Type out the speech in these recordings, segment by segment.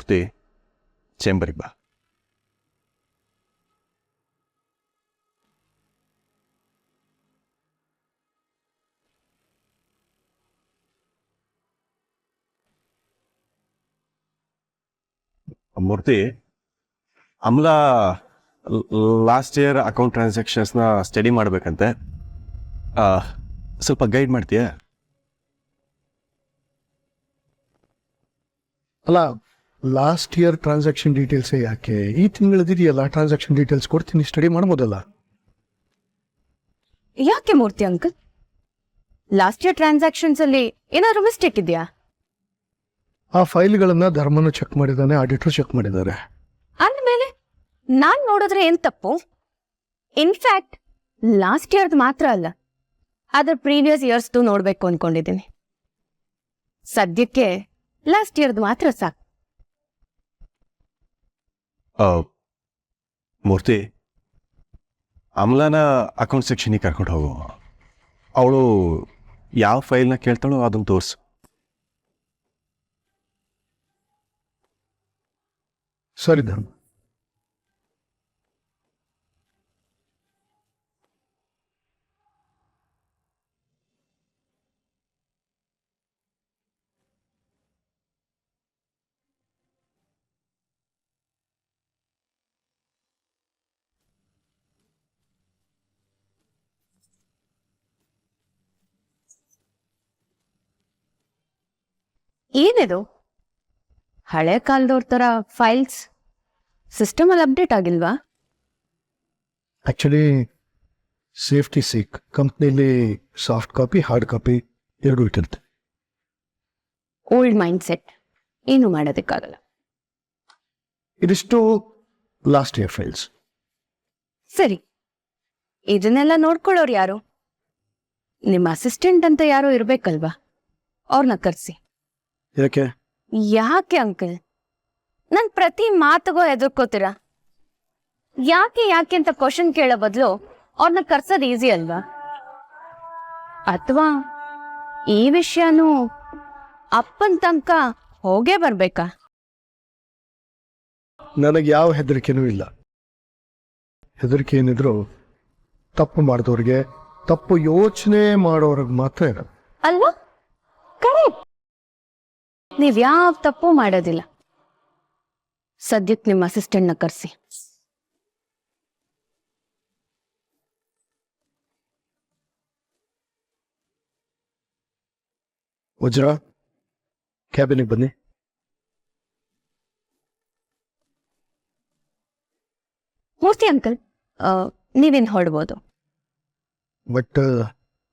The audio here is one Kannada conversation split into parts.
ಮೂರ್ತಿ ಚೇಂಬರಿಗೆ ಬಾ. ಮೂರ್ತಿ, ಅಮಲಾ ಲಾಸ್ಟ್ ಇಯರ್ ಅಕೌಂಟ್ ಟ್ರಾನ್ಸಾಕ್ಷನ್ಸ್ನ ಸ್ಟಡಿ ಮಾಡಬೇಕಂತೆ. ಸ್ವಲ್ಪ ಗೈಡ್ ಮಾಡ್ತೀಯಾ? ಅಲ್ಲ, ಲಾಸ್ಟ್ ಇಯರ್ ಟ್ರಾನ್ಸಾಕ್ಷನ್ ಡೀಟೇಲ್ಸೇ ಯಾಕೆ? ಈ ತಿಂಗಳದಿದೆಯಲ್ಲ, ಟ್ರಾನ್ಸಾಕ್ಷನ್ ಡೀಟೇಲ್ಸ್ ಕೊಡ್ತೀನಿ, ಸ್ಟಡಿ ಮಾಡ್ಬೋದಲ್ಲ. ಯಾಕೆ ಮೂರ್ತಿ ಅಂಕಲ್, ಲಾಸ್ಟ್ ಇಯರ್ ಟ್ರಾನ್ಸಾಕ್ಷನ್ಸ್ ಅಲ್ಲಿ ಏನಾದ್ರು ಮಿಸ್ಟೇಕ್ ಇದೆಯಾ? ಆ ಫೈಲ್ಗಳನ್ನ ಧರ್ಮನು ಚೆಕ್ ಮಾಡಿದ್ದಾನೆ, ಆಡಿಟರ್ ಚೆಕ್ ಮಾಡಿದ್ದಾರೆ. ಅಂದಮೇಲೆ ನಾನ್ ನೋಡಿದ್ರೆ ಏನ್ ತಪ್ಪು? ಇನ್ಫ್ಯಾಕ್ಟ್ ಲಾಸ್ಟ್ ಇಯರ್ದು ಮಾತ್ರ ಅಲ್ಲ, ಅದ್ರ ಪ್ರೀವಿಯಸ್ ಇಯರ್ಸ್ದು ನೋಡ್ಬೇಕು ಅನ್ಕೊಂಡಿದ್ದೀನಿ. ಸದ್ಯಕ್ಕೆ ಲಾಸ್ಟ್ ಇಯರ್ದು ಮಾತ್ರ ಸಾಕು. ಮೂರ್ತಿ, ಅಮಲಾನ ಅಕೌಂಟ್ ಸೆಕ್ಷನಿಗೆ ಕರ್ಕೊಂಡು ಹೋಗು. ಅವಳು ಯಾವ ಫೈಲ್ನ ಕೇಳ್ತಾಳೋ ಅದನ್ನು ತೋರಿಸು. ಸರಿ ಧರ್ಮ. ಏನಿದು ಹಳೆ ಕಾಲದವ್ರ ತರ ಫೈಲ್ಸ್ ಸಿಸ್ಟಮ್ ಅಲ್ಲಿ ಅಪ್ಡೇಟ್ ಆಗಿಲ್ವಾ? ಆಕ್ಚುಲಿ ಸೇಫ್ಟಿ ಸಿಕ್ ಕಂಪ್ನಿಲಿ ಸಾಫ್ಟ್ ಕಾಪಿ ಹಾರ್ಡ್ ಕಾಪಿ ಎರಡೂ ಇಟ್ಟಿರುತ್ತೆ. ಓಲ್ಡ್ ಮೈಂಡ್ ಸೆಟ್, ಏನು ಮಾಡೋದಕ್ಕಾಗಲ್ಲ. ಇದಿಷ್ಟು ಲಾಸ್ಟ್ ಇಯರ್ ಫೈಲ್ಸ್. ಸರಿ, ಇದನ್ನೆಲ್ಲ ನೋಡ್ಕೊಳ್ಳೋರು ಯಾರು? ನಿಮ್ಮ ಅಸಿಸ್ಟೆಂಟ್ ಅಂತ ಯಾರೋ ಇರ್ಬೇಕಲ್ವಾ? ಅವ್ರನ್ನ ಕರ್ಸಿ. ಯಾಕೆ? ಯಾಕೆ ಅಂಕಲ್, ನನ್ ಪ್ರತಿ ಮಾತುಗೂ ಹೆದರ್ಕೋತೀರಾ? ಯಾಕೆ ಯಾಕೆ ಅಂತ ಕ್ವಶನ್ ಕೇಳೋ ಬದಲು ಅವ್ರನ್ನ ಕರ್ಸೋದು ಈಸಿ ಅಲ್ವಾ? ಅಥವಾ ಈ ವಿಷಯನೂ ಅಪ್ಪನ ತನಕ ಹೋಗೇ ಬರ್ಬೇಕಾ? ನನಗೆ ಯಾವ ಹೆದರಿಕೆನೂ ಇಲ್ಲ. ಹೆದರಿಕೆ ಏನಿದ್ರು ತಪ್ಪು ಮಾಡಿದವ್ರಿಗೆ, ತಪ್ಪು ಯೋಚನೆ ಮಾಡೋರ್ಗೆ ಮಾತ್ರ ಇರೋದು ಅಲ್ವಾ? ಕರೆಕ್ಟ್. ನೀವ್ಯಾವ ತಪ್ಪು ಮಾಡೋದಿಲ್ಲ. ಸದ್ಯಕ್ಕೆ ನಿಮ್ಮ ಅಸಿಸ್ಟೆಂಟ್ನ ಕರ್ಸಿ. ವಜ್ರ, ಕ್ಯಾಬಿನಿಗೆ ಬನ್ನಿ. ಮೂರ್ತಿ ಅಂಕಲ್, ನೀವೇನು ಹೊಡ್ಬೋದು. ಬಟ್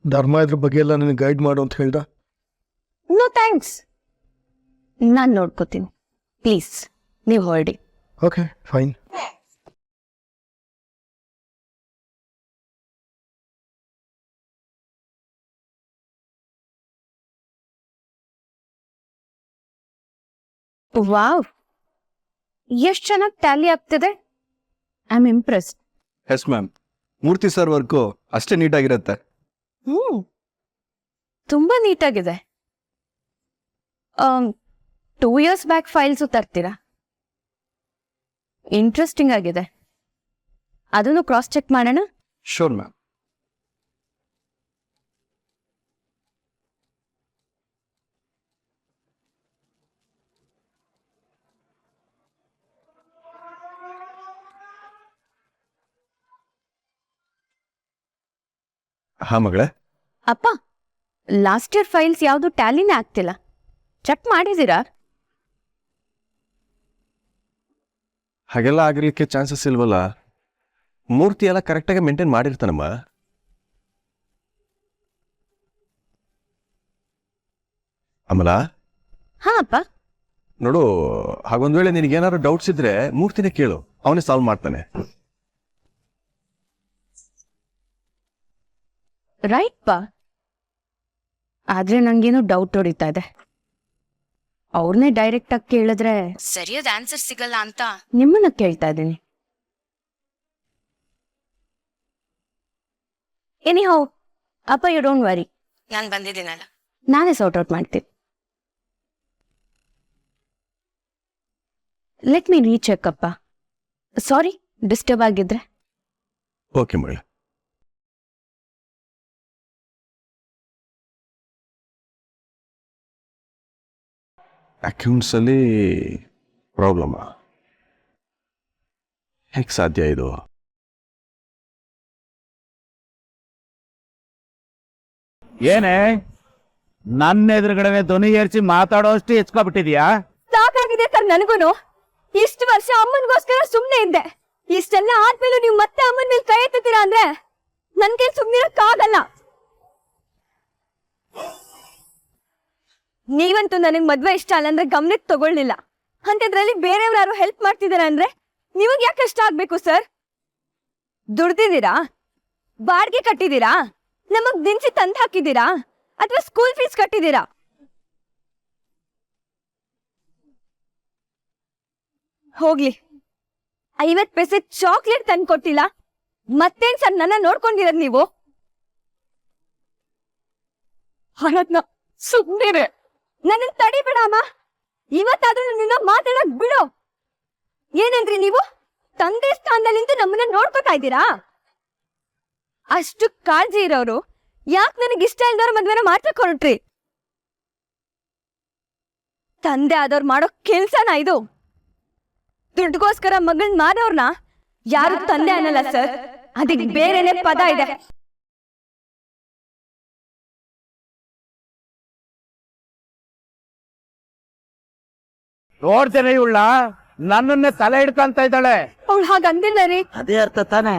ಧರ್ಮ ಇದ್ರ ಬಗ್ಗೆ ಎಲ್ಲ ನನಗೆ ಗೈಡ್ ಮಾಡು ಅಂತ ಹೇಳ್ದ. ನೋ ಥ್ಯಾಂಕ್ಸ್, ನಾನು ನೋಡ್ಕೋತೀನಿ. ಪ್ಲೀಸ್ ನೀವು ಹೊರಡಿ. Okay fine. ವಾವ್, ಎಷ್ಟು ಚೆನ್ನಾಗಿ ಟ್ಯಾಲಿ ಆಗ್ತಿದೆ. I am impressed. Yes ma'am, Murthy sir work ಅಷ್ಟೇ ನೀಟಾಗಿರುತ್ತೆ. ತುಂಬಾ ನೀಟಾಗಿದೆ. 2 years ಬ್ಯಾಕ್ ಫೈಲ್ಸು ತರ್ತೀರಾ? ಇಂಟ್ರೆಸ್ಟಿಂಗ್ ಆಗಿದೆ. ಅದನ್ನು ಕ್ರಾಸ್ ಚೆಕ್ ಮಾಡೋಣ. Sure ma'am. ಹಾ ಮಗಳೇ. ಅಪ್ಪ, ಲಾಸ್ಟ್ ಇಯರ್ ಫೈಲ್ಸ್ ಯಾವುದು ಟ್ಯಾಲಿನೇ ಆಗ್ತಿಲ್ಲ. ಚೆಕ್ ಮಾಡಿದ್ದೀರಾ? ಹಾಗೆಲ್ಲ ಆಗಿರ್ಲಿಕ್ಕೆ ಚಾನ್ಸಸ್ ಇಲ್ವಲ್ಲ. ಮೂರ್ತಿ ಎಲ್ಲ ಕರೆಕ್ಟಾಗಿ ಮೇಂಟೈನ್ ಮಾಡಿರ್ತಾನಮ್ಮ. ಅಮಲಾ. ಹಾ ಅಪ್ಪ. ನೋಡು, ಹಾಗೊಂದ್ ವೇಳೆ ನಿನಗೇನಾದ್ರು ಡೌಟ್ಸ್ ಇದ್ರೆ ಮೂರ್ತಿನೇ ಕೇಳು, ಅವನೇ ಸಾಲ್ವ್ ಮಾಡ್ತಾನೆ. ರೈಟ್ ಪಾ. ಆದ್ರೆ ನಂಗೇನು ಡೌಟ್ ಹೊಡಿತಾ ಇದೆ. ಅವ್ರನ್ನೇ ಡೈರೆಕ್ಟ್ ಆಗಿ ಕೇಳಿದ್ರೆ ಸರಿಯಾದ ಆನ್ಸರ್ ಸಿಗಲ್ಲ ಅಂತ ನಿಮ್ಮನ್ನ ಕೇಳ್ತಾ ಇದ್ದೀನಿ. ಎನಿಹೌ ಅಪ್ಪ, ಯು ಡೋಂಟ್ ವರಿ, ನಾನು ಬಂದಿದ್ದೀನಲ್ಲ, ನಾನೇ ಸಾರ್ಟ್ ಔಟ್ ಮಾಡ್ತೀನಿ. ಲೆಟ್ ಮೀ ರೀಚೆಕ್ ಅಪ್ಪ. ಸಾರಿ ಡಿಸ್ಟರ್ಬ್ ಆಗಿದ್ರೆ. ಓಕೆ ಮಗಳೇ. ಅಕೌಂಟ್ಸಲ್ಲಿ ಪ್ರಾಬ್ಲಮ್ಮಾ? ಹೇಗೆ ಸಾಧ್ಯ ಇದು? ಏನೇ ನನ್ನ ಎದುರುಗಡೆ ಧ್ವನಿ ಏರ್ಸಿ ಮಾತಾಡೋಷ್ಟು ಹೆಚ್ಕೊಬಿಟ್ಟಿದ್ಯಾ? ಸಾಕಾಗಿದೆ ಸರ್ ನನಗೂನು. ಇಷ್ಟು ವರ್ಷ ಅಮ್ಮನಿಗೋಸ್ಕರ ಸುಮ್ಮನೆ ಇದ್ದೆ. ಇಷ್ಟೆಲ್ಲ ಆದ್ಮೇಲೂ ನೀವು ಮತ್ತೆ ಅಮ್ಮನ ಮೇಲೆ ಕೈ ಎತ್ತೀರಾ ಅಂದ್ರೆ ನನ್ ಕೈ ಸುಮ್ಮನಿರಕ್ಕಾಗಲ್ಲ. ನೀವಂತೂ ನನಗ್ ಮದ್ವೆ ಇಷ್ಟ ಅಲ್ಲ ಅಂದ್ರೆ ಗಮನಕ್ಕೆ ತಗೊಳ್ಳಿಲ್ಲ. ಅಂಥದ್ರಲ್ಲಿ ಬೇರೆಯವ್ರು ಯಾರು ಹೆಲ್ಪ್ ಮಾಡ್ತಿದಾರೆ ಅಂದ್ರೆ ನಿಮಗ್ ಯಾಕೆ ಕಷ್ಟ ಆಗ್ಬೇಕು ಸರ್? ದುಡ್ದಿದ್ದೀರಾ? ಬಾಡಿಗೆ ಕಟ್ಟಿದೀರಾ? ನಮಗ್ ದಿನಸಿ ತಂದು ಹಾಕಿದೀರಾ? ಅಥವಾ ಸ್ಕೂಲ್ ಫೀಸ್ ಕಟ್ಟಿದೀರಾ? ಹೋಗ್ಲಿ, 50 ಪೈಸೆ ಚಾಕ್ಲೇಟ್ ತಂದು ಕೊಟ್ಟಿಲ್ಲ. ಮತ್ತೇನ್ ಸರ್ ನನ್ನ ನೋಡ್ಕೊಂಡಿರೋದ್ ನೀವು? ಹಣದ್ನ ಸುಮ್ಮನೆ ನನ್ನ ತಡಿಬೇಡ ಅಮ್ಮ. ಇವತ್ತಾದ್ರೂ ನಿನ್ನ ಮಾತಾಡಕ್ ಬಿಡು. ಏನಂದ್ರಿ ನೀವು? ತಂದೆ ಸ್ಥಾನದಲ್ಲಿಂದ ನಮ್ಮನ್ನ ನೋಡ್ಕೊತಾ ಇದ್ದೀರಾ? ಅಷ್ಟು ಕಾಳಜಿ ಇರೋರು ಯಾಕೆ ನನಗೆ ಇಷ್ಟ ಇಲ್ದವ್ರ ಮದ್ವೆನ ಮಾತ್ರ ಹೊರಟ್ರಿ? ತಂದೆ ಆದವ್ರು ಮಾಡೋ ಕೆಲ್ಸನ ಇದು? ದುಡ್ಗೋಸ್ಕರ ಮಗಳ್ ಮಾರವ್ರನ್ನ ಯಾರು ತಂದೆ ಅನ್ನಲ್ಲ ಸರ್. ಅದಕ್ಕೆ ಬೇರೆನೆ ಪದ ಇದೆ. ನೋಡ್ತೇನೆ ಇವಳ ನನ್ನನ್ನೇ ತಲೆ ಹಿಡ್ಕೊಂತ ಇದ್ದಾಳೆ. ಅವಳು ಹಾಗಂದಿಲ್ಲ ರೀ. ಅದೇ ಅರ್ಥ ತಾನೆ.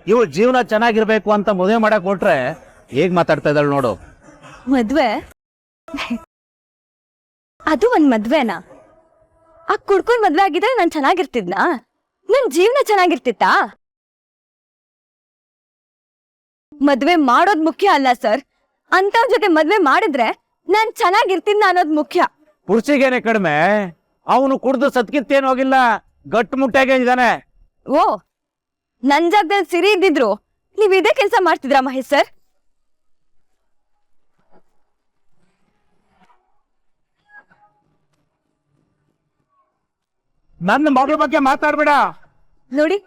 ಇವಳು ಜೀವನ ಚೆನ್ನಾಗಿರ್ಬೇಕು ಅಂತ ಮದುವೆ ಮಾಡಕ್ ಕೊಟ್ರೆ ಹೇಗ್ ಮಾತಾಡ್ತಾ ಇದ್ದಾಳೆ ನೋಡು. ಮದ್ವೆ? ಅದು ಒಂದ್ ಮದ್ವೆನಾ? ಆ ಕುಡ್ಕೊಂಡ್ ಮದ್ವೆ ಆಗಿದ್ರೆ ನಾನ್ ಚೆನ್ನಾಗಿರ್ತಿದ್ನಾ? ನನ್ ಜೀವನ ಚೆನ್ನಾಗಿರ್ತಿತ್ತಾ? ಮದ್ವೆ ಮಾಡೋದ್ ಮುಖ್ಯ ಅಲ್ಲ ಸರ್. ಅಂತವ್ರ ಜೊತೆ ಮದ್ವೆ ಮಾಡಿದ್ರೆ ನಾನ್ ಚೆನ್ನಾಗಿರ್ತಿದ್ನ ಅನ್ನೋದ್ ಮುಖ್ಯ. ಪುರುಷಿಗೇನೆ ಕಡಿಮೆ, ಅವನು ಕುಡ್ದು ಸತ್ಕಿತ್ತೇನು ಹೋಗಿಲ್ಲ, ಗಟ್ಟು ಮುಟ್ಟಾಗೆ ಇದ್ದಾನೆ. ಓ, ನನ್ ಜಾಗದಲ್ಲಿ ಸಿರಿ ಇದ್ದಿದ್ರು ನೀವ್ ಇದೇ ಕೆಲ್ಸ ಮಾಡ್ತಿದ್ರಾ ಮಹೇಶ್ ಸರ್? ನನ್ನ ಮಗಳ ಬಗ್ಗೆ ಮಾತಾಡ್ಬೇಡ. ನೋಡಿ,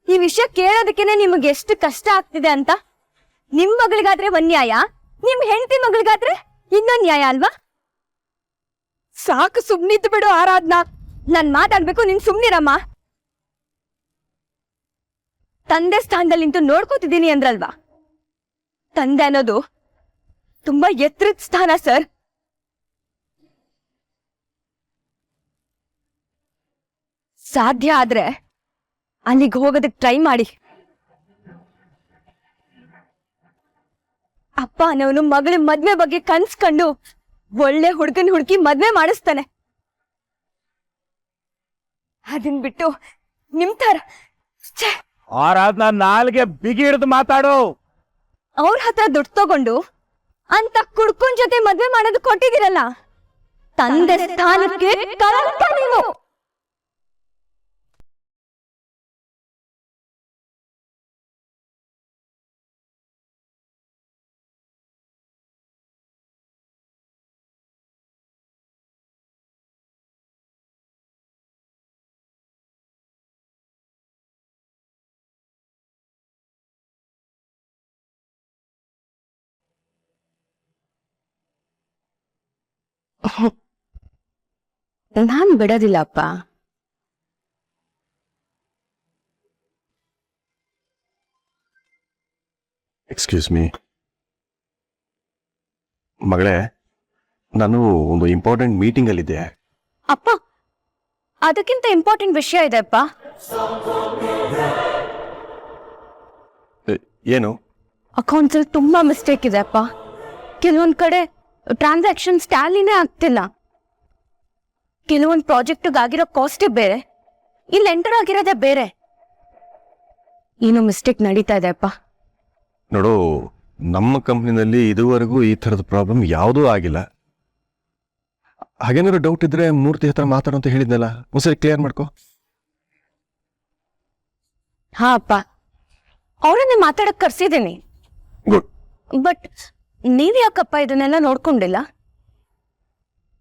ಈ ವಿಷಯ ಕೇಳೋದಕ್ಕೇನೆ ನಿಮಗೆ ಎಷ್ಟು ಕಷ್ಟ ಆಗ್ತಿದೆ ಅಂತ. ನಿಮ್ ಮಗಳಿಗಾದ್ರೆ ಒಂದ್ ನ್ಯಾಯ, ನಿಮ್ ಹೆಂಡತಿ ಮಗಳಿಗಾದ್ರೆ ಇನ್ನೊಂದ್ ನ್ಯಾಯ ಅಲ್ವಾ? ಸಾಕು, ಸುಮ್ನಿದ್ದು ಬಿಡು ಆರಾಧ್ನಾ. ನಾನ್ ಮಾತಾಡ್ಬೇಕು, ನೀನ್ ಸುಮ್ನಿರಮ್ಮ. ತಂದೆ ಸ್ಥಾನದಲ್ಲಿ ನಿಂತು ನೋಡ್ಕೋತಿದ್ದೀನಿ ಅಂದ್ರಲ್ವಾ? ತಂದೆ ಅನ್ನೋದು ತುಂಬಾ ಎತ್ತರದ ಸ್ಥಾನ ಸರ್. ಸಾಧ್ಯ ಆದ್ರೆ ಅಲ್ಲಿಗೆ ಹೋಗೋದಕ್ಕೆ ಟ್ರೈ ಮಾಡಿ. ಅಪ್ಪ ಅನ್ನೋನು ಮಗಳ ಮದ್ವೆ ಬಗ್ಗೆ ಕನ್ಸ್ಕೊಂಡು ಒಳ್ಳೆ ಹುಡ್ಗನ್ ಹುಡುಕಿ ಮದ್ವೆ ಮಾಡಿಸ್ತಾನೆ. ಅದನ್ ಬಿಟ್ಟು ನಿಮ್ ತರ ಆರಾಧ್ನ ನಾಲ್ಗೆ ಬಿಗಿ ಹಿಡಿದು ಮಾತಾಡು. ಅವ್ರ ಹತ್ರ ದುಡ್ಡು ತಗೊಂಡು ಅಂತ ಕುಡ್ಕೊಂಡ್ ಜೊತೆ ಮದ್ವೆ ಮಾಡೋದು ಕೊಟ್ಟಿದ್ದೀರಲ್ಲ, ತಂದೆ ಸ್ಥಾನಕ್ಕೆ ಕಳಂಕ ನೀವು. ನಾನ್ ಬಿಡೋದಿಲ್ಲಪ್ಪ. ಎಕ್ಸ್ಕ್ಯೂಸ್ ಮೀ ಮಗಳೇ, ನಾನು ಒಂದು ಇಂಪಾರ್ಟೆಂಟ್ ಮೀಟಿಂಗಲ್ಲಿದ್ದೆ. ಅಪ್ಪ, ಅದಕ್ಕಿಂತ ಇಂಪಾರ್ಟೆಂಟ್ ವಿಷಯ ಇದೆ ಅಪ್ಪ. ಏನು? ಅಕೌಂಟ್ಸ್ ಅಲ್ಲಿ ತುಂಬಾ ಮಿಸ್ಟೇಕ್ ಇದೆ ಅಪ್ಪ. ಕೆಲವೊಂದ್ ಕಡೆ ಟ್ರಾನ್ಸಾಕ್ಷನ್ಸ್ ಟ್ಯಾಲಿನೇ ಆಗ್ತಿಲ್ಲ. ಕೆಲವೊಂದು ಪ್ರಾಜೆಕ್ಟ್ ಆಗಿರೋ ಕಾಸ್ಟೇ ಬೇರೆ, ಇಲ್ಲಿ ಎಂಟರ್ ಆಗಿರೋದೇ ಬೇರೆ. ಏನೋ ಮಿಸ್ಟೇಕ್ ನಡೀತಾ ಇದೆ ಅಪ್ಪ. ನೋಡು, ನಮ್ಮ ಕಂಪ್ನಿನಲ್ಲಿ ಇದುವರೆಗೂ ಈ ಥರದ ಪ್ರಾಬ್ಲಮ್ ಯಾವುದೂ ಆಗಿಲ್ಲ. ಹಾಗೇನಾದ್ರು ಡೌಟ್ ಇದ್ರೆ ಮೂರ್ತಿ ಹತ್ರ ಮಾತಾಡೋ ಅಂತ ಹೇಳಿದ್ನಲ್ಲ, ಒಂದ್ಸರಿ ಕ್ಲಿಯರ್ ಮಾಡ್ಕೋ. ಹಾ ಅಪ್ಪ, ಅವರನ್ನೇ ಮಾತಾಡಕ್ ಕರ್ಸಿದ್ದೀನಿ. ಗುಡ್. ಬಟ್ ನೀವ್ ಯಾಕಪ್ಪ ಇದನ್ನೆಲ್ಲ ನೋಡ್ಕೊಂಡಿಲ್ಲ?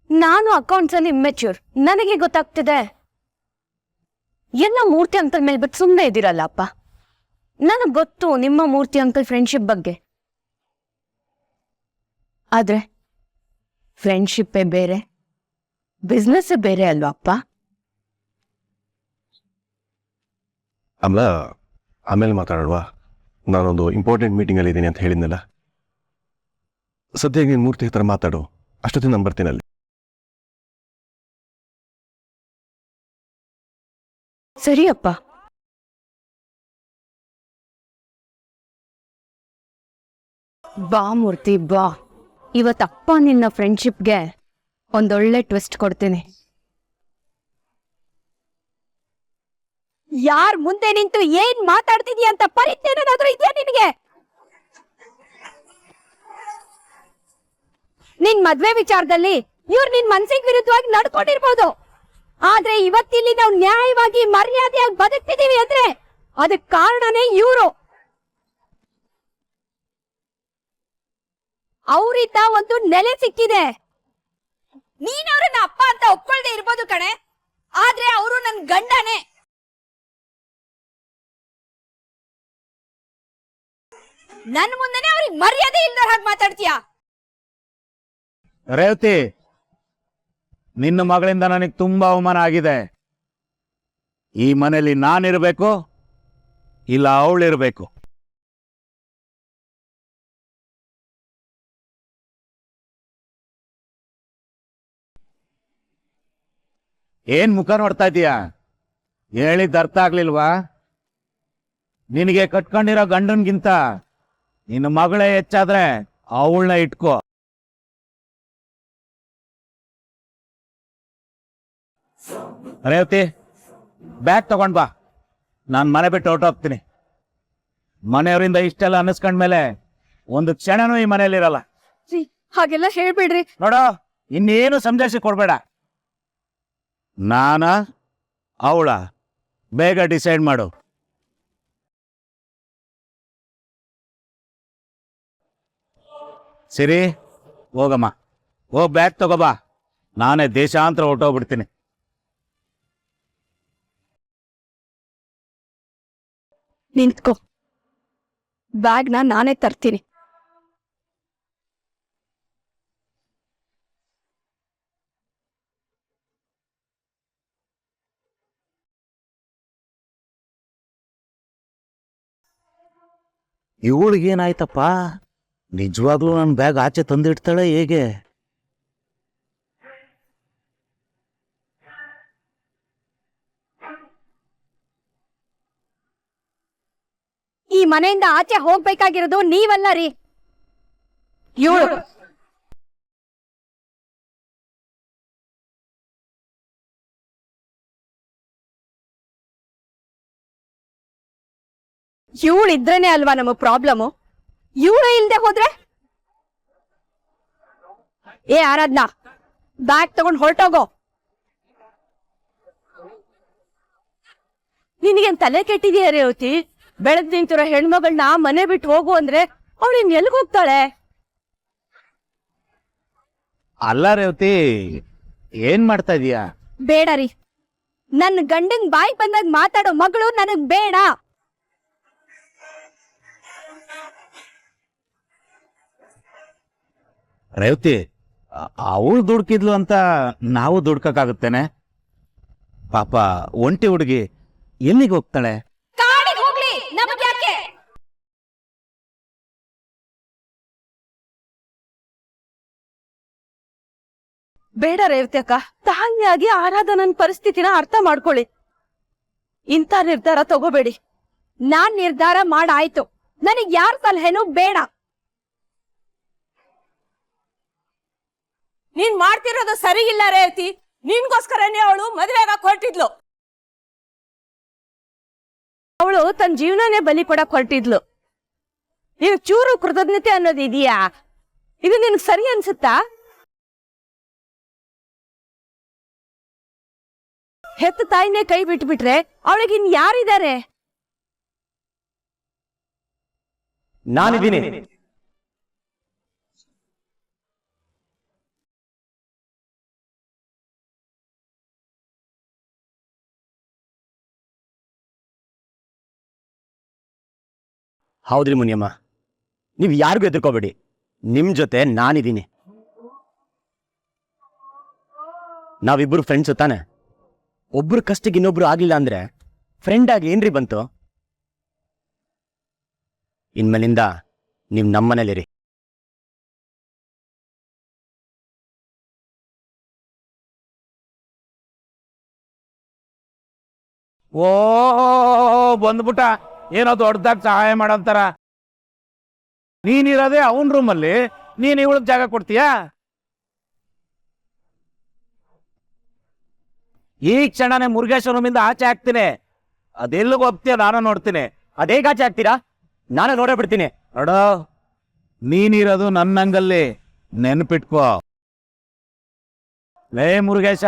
ನಾನು ಅಕೌಂಟ್ಸ್ ಅಲ್ಲಿ ಇಮ್ಮೆಚ್ಯೂರ್, ನನಗೆ ಗೊತ್ತಾಗ್ತಿದೆ. ಎಲ್ಲ ಮೂರ್ತಿ ಅಂಕಲ್ ಮೇಲೆ ಬಿಟ್ಟು ಸುಮ್ಮನೆ ಇದ್ದೀರಲ್ಲ ಅಪ್ಪ. ನನಗೆ ಗೊತ್ತು ನಿಮ್ಮ ಮೂರ್ತಿ ಅಂಕಲ್ ಫ್ರೆಂಡ್ಶಿಪ್ ಬಗ್ಗೆ. ಆದ್ರೆ ಫ್ರೆಂಡ್ಶಿಪ್ಪೇ ಬೇರೆ, ಬಿಸ್ನೆಸ್ಸೇ ಬೇರೆ ಅಲ್ವಾ ಅಪ್ಪ? ಅಮ್ಲ, ಆಮೇಲೆ ಮಾತಾಡೋಣವಾ? ನಾನೊಂದು ಇಂಪಾರ್ಟೆಂಟ್ ಮೀಟಿಂಗಲ್ಲಿ ಇದ್ದೀನಿ ಅಂತ ಹೇಳಿದ್ನಲ್ಲ. ಸದ್ಯಕ್ಕೆ ನೀನು ಮೂರ್ತಿ ಹತ್ರ ಮಾತಾಡು, ಅಷ್ಟೊತ್ತಿಗೆ ನಾನು ಬರ್ತೀನಲ್ಲಿ. ಸರಿ ಅಪ್ಪ. ಬಾ ಮೂರ್ತಿ ಬಾ, ಇವತ್ತಪ್ಪ ನಿನ್ನ ಫ್ರೆಂಡ್ಶಿಪ್ಗೆ ಒಂದೊಳ್ಳೆ ಟ್ವಿಸ್ಟ್ ಕೊಡ್ತೀನಿ. ಯಾರ್ ಮುಂದೆ ನಿಂತು ಏನ್ ಮಾತಾಡ್ತಿದ್ಯಾ ಅಂತ ಪರಿಜ್ಞಾನಾದ್ರೂ ಇದೆಯಾ ನಿನಗೆ? ನಿನ್ ಮದ್ವೆ ವಿಚಾರದಲ್ಲಿ ಇವ್ರು ನಿನ್ ಮನ್ಸಿಗೆ ವಿರುದ್ಧವಾಗಿ ನಡ್ಕೊಂಡಿರ್ಬೋದು, ಆದ್ರೆ ಇವತ್ತಿಲ್ಲಿ ನಾವು ನ್ಯಾಯವಾಗಿ ಮರ್ಯಾದೆಯಾಗಿ ಬದುಕ್ತಿದೀವಿ ಅಂದ್ರೆ ಅದಕ್ ಕಾರಣನೇ ಇವ್ರು. ಅವ್ರಿಂದ ಒಂದು ನೆಲೆ ಸಿಕ್ಕಿದೆ. ನೀನ್ ಅವ್ರನ್ನ ಅಪ್ಪ ಅಂತ ಒಪ್ಕೊಳ್ದೆ ಇರ್ಬೋದು ಕಣೆ, ಆದ್ರೆ ಅವರು ನನ್ ಗಂಡನೇ. ನನ್ ಮುಂದೆನೆ ಅವ್ರಿಗೆ ಮರ್ಯಾದೆ ಇಲ್ದ ಹಾಗೆ ಮಾತಾಡ್ತೀಯಾ? ರೇವತಿ, ನಿನ್ನ ಮಗಳಿಂದ ನನಗೆ ತುಂಬಾ ಅವಮಾನ ಆಗಿದೆ. ಈ ಮನೆಯಲ್ಲಿ ನಾನಿರ್ಬೇಕು, ಇಲ್ಲ ಅವಳಿರ್ಬೇಕು. ಏನ್ ಮುಖ ನೋಡ್ತಾ ಇದೀಯಾ? ಹೇಳಿದ್ ಅರ್ಥ ಆಗ್ಲಿಲ್ವಾ? ನಿನಗೆ ಕಟ್ಕೊಂಡಿರೋ ಗಂಡನ್ಗಿಂತ ನಿನ್ನ ಮಗಳೇ ಹೆಚ್ಚಾದ್ರೆ ಅವಳನ್ನ ಇಟ್ಕೋ. ರೇವತಿ, ಬ್ಯಾಗ್ ತಗೊಂಡ್ ಬಾ, ನಾನು ಮನೆ ಬಿಟ್ಟು ಹೊರಟೋಗ್ತೀನಿ. ಮನೆಯವರಿಂದ ಇಷ್ಟೆಲ್ಲ ಅನ್ನಿಸ್ಕೊಂಡ್ಮೇಲೆ ಒಂದು ಕ್ಷಣನೂ ಈ ಮನೆಯಲ್ಲಿರಲ್ಲ. ಹಾಗೆಲ್ಲ ಹೇಳ್ಬಿಡ್ರಿ. ನೋಡೋ, ಇನ್ನೇನು ಸಂದೇಶ ಕೊಡ್ಬೇಡ. ನಾನ ಅವಳ, ಬೇಗ ಡಿಸೈಡ್ ಮಾಡು. ಸರಿ, ಹೋಗಮ್ಮ, ಹೋಗ್ ಬ್ಯಾಗ್ ತಗೋಬಾ. ನಾನೇ ದೇಶಾಂತರ ಹೊರಟೋಗ್ಬಿಡ್ತೀನಿ. ನಿಂತ್ಕೋ, ಬ್ಯಾಗ್ನ ನಾನೇ ತರ್ತೀನಿ. ಇವಳಿಗೇನಾಯ್ತಪ್ಪ? ನಿಜವಾಗ್ಲೂ ನನ್ನ ಬ್ಯಾಗ್ ಆಚೆ ತಂದಿಡ್ತಾಳೆ ಹೇಗೆ? ಈ ಮನೆಯಿಂದ ಆಚೆ ಹೋಗ್ಬೇಕಾಗಿರೋದು ನೀವಲ್ಲ ರೀ, ಇವಳು. ಇವಳಿದ್ರೇನೆ ಅಲ್ವಾ ನಮ್ಮ ಪ್ರಾಬ್ಲಮ್. ಇವಳು ಇಲ್ದೆ ಹೋದ್ರೆ? ಏ ಆರಾಧ್ನಾ, ಬ್ಯಾಗ್ ತಗೊಂಡ್ ಹೊರಟೋಗೋ. ನಿನಗೇನ್ ತಲೆ ಕೆಟ್ಟಿದೆಯಾ ರೇವತಿ? ಬೆಳೆದ್ ನಿಂತಿರೋ ಹೆಣ್ಮಗಳನ್ನ ಮನೆ ಬಿಟ್ಟು ಹೋಗು ಅಂದ್ರೆ ಅವಳು ಇನ್ ಎಲ್ಗ್ ಹೋಗ್ತಾಳೆ? ಅಲ್ಲ ರೇವತಿ, ಏನ್ ಮಾಡ್ತಾ ಇದೀಯಾ? ಬೇಡ ರೀ, ನನ್ನ ಗಂಡನ್ ಬಾಯಿ ಬಂದಾಗ ಮಾತಾಡೋ ಮಗಳು ನನಗ್ ಬೇಡ. ರೇವತಿ, ಅವಳು ದುಡ್ಕಿದ್ಲು ಅಂತ ನಾವು ದುಡ್ಕಕ್ಕಾಗುತ್ತೇನೆ? ಪಾಪ ಒಂಟಿ ಹುಡುಗಿ ಎಲ್ಲಿಗೆ ಹೋಗ್ತಾಳೆ? ಕಾಡಿಗೆ ಹೋಗ್ಲಿ, ನಮಗ್ ಯಾಕೆ? ಬೇಡ ರೇವತಿ ಅಕ್ಕ, ತಾಯಿಯಾಗಿ ಆರಾಧನನ್ ಪರಿಸ್ಥಿತಿನ ಅರ್ಥ ಮಾಡ್ಕೊಳ್ಳಿ. ಇಂಥ ನಿರ್ಧಾರ ತಗೋಬೇಡಿ. ನಾನ್ ನಿರ್ಧಾರ ಮಾಡಾಯ್ತು, ನನಗ್ ಯಾರ ಸಲಹೆನೂ ಬೇಡ. ನೀನ್ ಮಾಡ್ತಿರೋದು ಸರಿ ಇಲ್ಲ ರೇವತಿ. ನಿನ್ಗೋಸ್ಕರನೇ ಅವಳು ಮದುವೆಗ ಹೊರಟಿದ್ಲು. ಅವಳು ತನ್ನ ಜೀವನನೇ ಬಲಿ ಕೊಡಕ್ ಹೊರಟಿದ್ಲು. ನೀನು ಚೂರು ಕೃತಜ್ಞತೆ ಅನ್ನೋದು ಇದೆಯಾ? ಇದು ನಿನಗ್ ಸರಿ ಅನ್ಸುತ್ತಾ? ಹೆತ್ತ ತಾಯಿನೇ ಕೈ ಬಿಟ್ಬಿಟ್ರೆ ಅವಳಿಗೆ ಇನ್ ಯಾರಿದ್ದಾರೆ? ನಾನಿದ್ದೀನಿ. ಹೌದ್ರಿ ಮುನಿಯಮ್ಮ, ನೀವು ಯಾರಿಗೂ ಹೆದರ್ಕೋಬೇಡಿ, ನಿಮ್ಮ ಜೊತೆ ನಾನಿದ್ದೀನಿ. ನಾವಿಬ್ಬರು ಫ್ರೆಂಡ್ಸು ತಾನೆ. ಒಬ್ರು ಕಷ್ಟಕ್ಕೆ ಇನ್ನೊಬ್ರು ಆಗ್ಲಿಲ್ಲ ಅಂದ್ರೆ ಫ್ರೆಂಡ್ ಆಗಿ ಏನ್ರಿ ಬಂತು? ಇನ್ಮೇಲಿಂದ ನೀವು ನಮ್ಮನೇಲಿರಿ. ಓ ಬಂದ್ಬಿಟ್ಟ, ಏನೋ ದೊಡ್ಡದಾಗಿ ಸಹಾಯ ಮಾಡಂತಾರ. ನೀನಿರೋದೇ ಅವನ್ ರೂಮಲ್ಲಿ, ನೀನ್ ಇವಳಿಗೆ ಜಾಗ ಕೊಡ್ತೀಯಾ? ಈ ಕ್ಷಣನೇ ಮುರುಗೇಶ್ವರ ರೂಮಿಂದ ಆಚೆ ಹಾಕ್ತೀನಿ. ಅದೆಲ್ಲಿಗೆ ಹೋಗ್ತೀಯ ನಾನು ನೋಡ್ತೀನಿ. ಅದೇಗ ಆಚೆ ಆಗ್ತೀರಾ? ನಾನು ನೋಡೇ ಬಿಡ್ತೀನಿ. ನೋಡೋ, ನೀನಿರೋದು ನನ್ನಂಗಲ್ಲಿ, ನೆನ್ಪಿಟ್ಕೋ. ಲೇ ಮುರುಗೇಶ,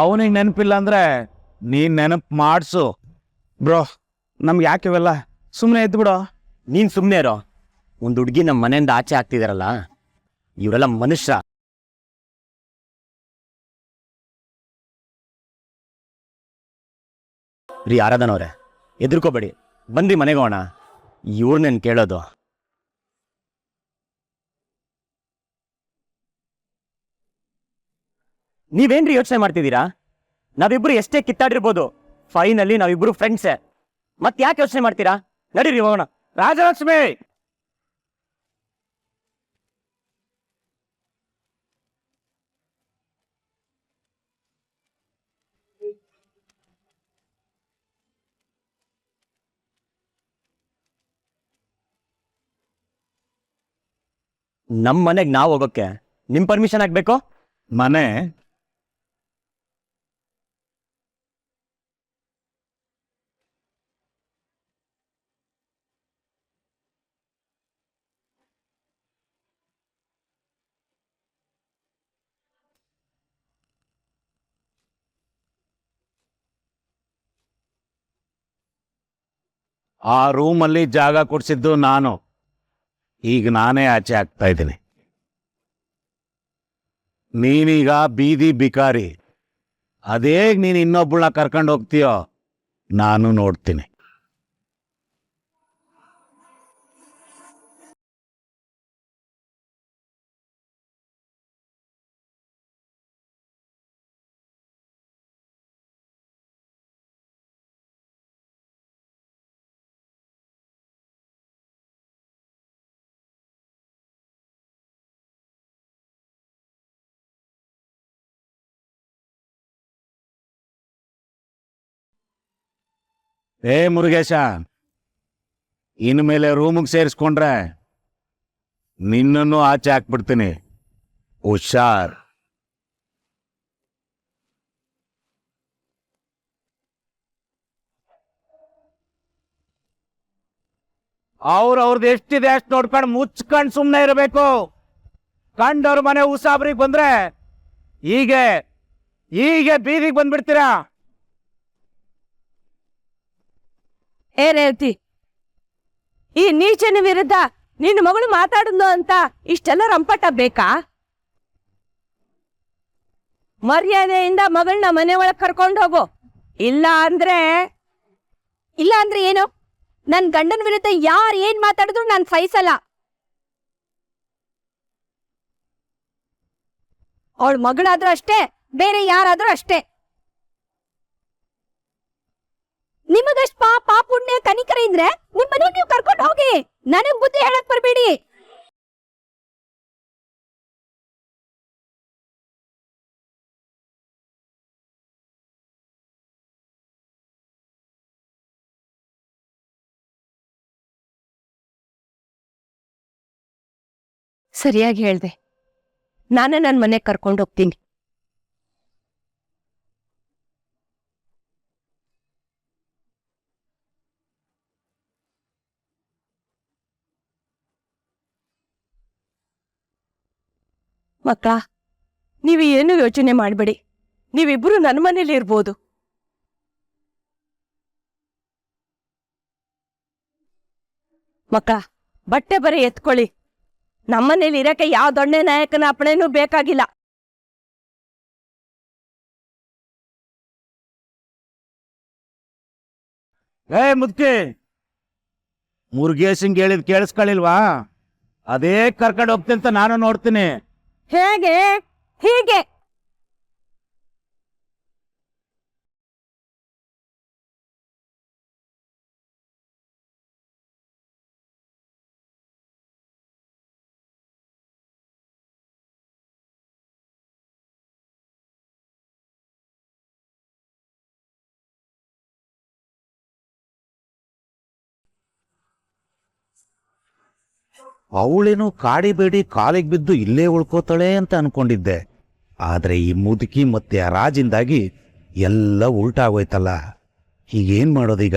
ಅವನಿಗೆ ನೆನಪಿಲ್ಲ ಅಂದ್ರೆ ನೀನ್ ನೆನಪು ಮಾಡಿಸು. ಬ್ರೋ, ನಮ್ಗೆ ಯಾಕೆ ಇವೆಲ್ಲ, ಸುಮ್ಮನೆ ಎದ್ದು ಬಿಡೋ. ನೀನ್ ಸುಮ್ಮನೆ ಇರೋ. ಒಂದು ಹುಡುಗಿ ನಮ್ಮ ಮನೆಯಿಂದ ಆಚೆ ಆಗ್ತಿದಾರಲ್ಲ, ಇವರೆಲ್ಲ ಮನುಷ್ಯ. ರೀ ಆರಾಧನ ಅವ್ರೆ, ಹೆದರ್ಕೋಬೇಡಿ, ಬನ್ರಿ ಮನೆಗೆ ಹೋಗೋಣ. ಇವ್ರನ್ನೇನು ಕೇಳೋದು? ನೀವೇನ್ರಿ ಯೋಚನೆ ಮಾಡ್ತಿದ್ದೀರಾ? ನಾವಿಬ್ರು ಎಷ್ಟೇ ಕಿತ್ತಾಡಿರ್ಬೋದು, ಫೈನಲಿ ನಾವಿಬ್ರು ಫ್ರೆಂಡ್ಸೇ. ಮತ್ತೆ ಯಾಕೆ ಯೋಚನೆ ಮಾಡ್ತೀರಾ? ನಡೀರಿ ಹೋಗೋಣ. ರಾಜಲಕ್ಷ್ಮಿ, ನಮ್ಮ ಮನೆಗೆ ನಾವು ಹೋಗೋಕ್ಕೆ ನಿಮ್ ಪರ್ಮಿಷನ್ ಆಗ್ಬೇಕು. ಮನೆ ಆ ರೂಮಲ್ಲಿ ಜಾಗ ಕೊಡ್ಸಿದ್ದು ನಾನು. ಈಗ ನಾನೇ ಆಚೆ ಆಗ್ತಾ ಇದ್ದೀನಿ. ನೀನೀಗ ಬೀದಿ ಬಿಕಾರಿ. ಅದೇಗ್ ನೀನು ಇನ್ನೊಬ್ಬಳನ್ನ ಕರ್ಕೊಂಡು ಹೋಗ್ತೀಯೋ ನಾನು ನೋಡ್ತೀನಿ. ಏ ಮುರುಗೇಶ, ಇನ್ಮೇಲೆ ರೂಮಿಗೆ ಸೇರಿಸ್ಕೊಂಡ್ರೆ ನಿನ್ನನ್ನು ಆಚೆ ಹಾಕ್ಬಿಡ್ತೀನಿ. ಹುಷಾರ್. ಅವ್ರವ್ರದ್ದು ಎಷ್ಟಿದೆ ಅಷ್ಟು ನೋಡ್ಕೊಂಡು ಮುಚ್ಕೊಂಡು ಸುಮ್ಮನೆ ಇರಬೇಕು. ಕಂಡವ್ರ ಮನೆ ಉಸಾಬ್ರಿಗೆ ಬಂದ್ರೆ ಹೀಗೆ ಹೀಗೆ ಬೀದಿಗೆ ಬಂದ್ಬಿಡ್ತೀರಾ. ಏ ರೇವತಿ, ಈ ನೀಚನ ವಿರುದ್ಧ ನಿನ್ನ ಮಗಳು ಮಾತಾಡಿದ್ಲು ಅಂತ ಇಷ್ಟೆಲ್ಲ ರಂಪಟ ಬೇಕಾ? ಮರ್ಯಾದೆಯಿಂದ ಮಗಳನ್ನ ಮನೆ ಒಳಗೆ ಕರ್ಕೊಂಡು ಹೋಗು. ಇಲ್ಲ ಅಂದ್ರೆ ಏನು? ನನ್ ಗಂಡನ ವಿರುದ್ಧ ಯಾರು ಏನ್ ಮಾತಾಡಿದ್ರು ನಾನು ಸಹಿಸಲ್ಲ. ಅವಳ ಮಗಳಾದ್ರೂ ಅಷ್ಟೇ, ಬೇರೆ ಯಾರಾದ್ರೂ ಅಷ್ಟೇ. ನಿಮಗಷ್ಟು ಪಾಪ ಪುಣ್ಯ ಕನಿಕರ ಇದ್ರೆ ನಿಮ್ಮನ್ನು ನೀವು ಕರ್ಕೊಂಡು ಹೋಗಿ. ನನಗ್ ಬುದ್ಧಿ ಹೇಳಕ್ ಬರ್ಬೇಡಿ. ಸರಿಯಾಗಿ ಹೇಳ್ದೆ. ನಾನೇ ನನ್ನ ಮನೆಗೆ ಕರ್ಕೊಂಡು ಹೋಗ್ತೀನಿ. ಮಕ್ಕಳ, ನೀವು ಏನು ಯೋಚನೆ ಮಾಡಬೇಡಿ. ನೀವಿಬ್ರು ನನ್ನ ಮನೇಲಿ ಇರ್ಬೋದು. ಮಕ್ಕಳ, ಬಟ್ಟೆ ಬರೀ ಎತ್ಕೊಳ್ಳಿ. ನಮ್ಮನೇಲಿ ಇರಕ್ಕೆ ಯಾವ ದೊಣ್ಣೆ ನಾಯಕನ ಅಪ್ಪಣೆನೂ ಬೇಕಾಗಿಲ್ಲ. ಏ ಮುದ್ಕಿ, ಮುರುಗೇಶಂಗೆ ಹೇಳಿದ್ ಕೇಳಿಸ್ಕೊಳ್ಳಿಲ್ವಾ? ಅದೇ ಕರ್ಕೊಂಡು ಹೋಗ್ತೀನಿ ಅಂತ ನಾನು ನೋಡ್ತೀನಿ. ಹೇಗೆ? ಹೀಗೆ ಅವಳೇನು ಕಾಡಿಬೇಡಿ ಕಾಲಿಗೆ ಬಿದ್ದು ಇಲ್ಲೇ ಉಳ್ಕೋತಾಳೆ ಅಂತ ಅನ್ಕೊಂಡಿದ್ದೆ. ಆದ್ರೆ ಈ ಮುದುಕಿ ಮತ್ತೆ ಆ ರಾಜಿಂದಾಗಿ ಎಲ್ಲ ಉಲ್ಟಾ ಆಗೋಯ್ತಲ್ಲ. ಈಗೇನ್ ಮಾಡೋದೀಗ?